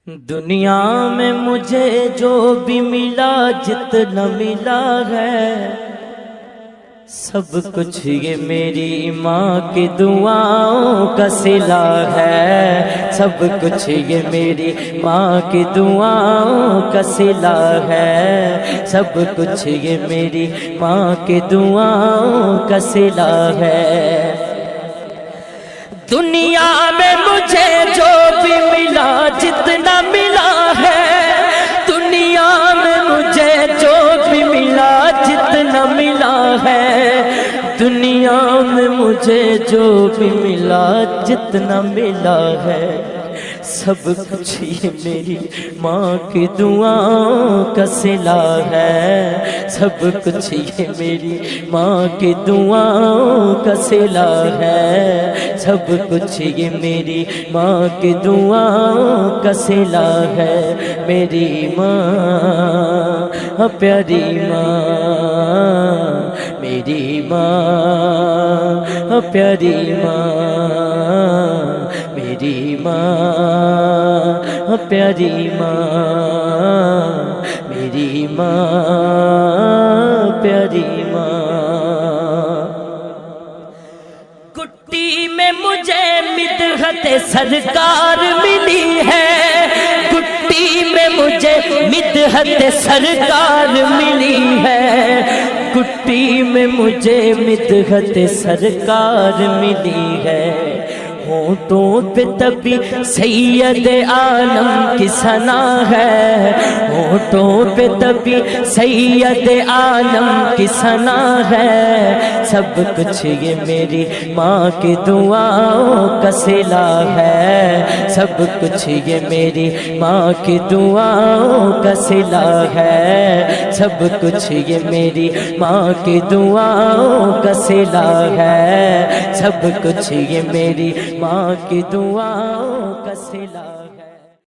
دنیا میں مجھے جو بھی ملا جتنا ملا ہے سب کچھ یہ میری ماں کی دعاؤں کا صلہ ہے، سب کچھ یہ میری ماں کی دعاؤں کا صلہ ہے، سب کچھ یہ میری ماں کی دعاؤں کا صلہ ہے۔ دنیا میں مجھے جو بھی ملا جتنا ملا ہے، دنیا میں مجھے جو بھی ملا جتنا ملا ہے، دنیا میں مجھے جو بھی ملا جتنا ملا ہے، سب کچھ یہ میری ماں کی دعاؤں کا صلہ ہے، سب کچھ یہ میری ماں کی دعاؤں کا صلہ ہے، سب کچھ یہ میری ماں کی دعاؤں کا صلہ ہے۔ میری ماں پیاری ماں، میری ماں پیاری ماں، میری ماں پیاری ماں، میری ماں پیاری ماں۔ کٹی میں مجھے مدحت سرکار ملی ہے، کٹی میں مجھے مدحت سرکار ملی ہے، کٹی میں مجھے مدحت سرکار ملی ہے۔ ہونٹوں پہ تبھی سید عالم کی ثنا ہے، ہونٹوں پہ تبھی سید عالم کی ثنا ہے، سب کچھ یہ میری ماں کی دعاؤں کا صلہ ہے، سب کچھ یہ میری ماں کی دعاؤں کا صلہ ہے، سب کچھ یہ میری ماں کی دعاؤں کا صلہ ہے، سب کچھ یہ میری ماں کی دعاؤں کا صلہ ہے۔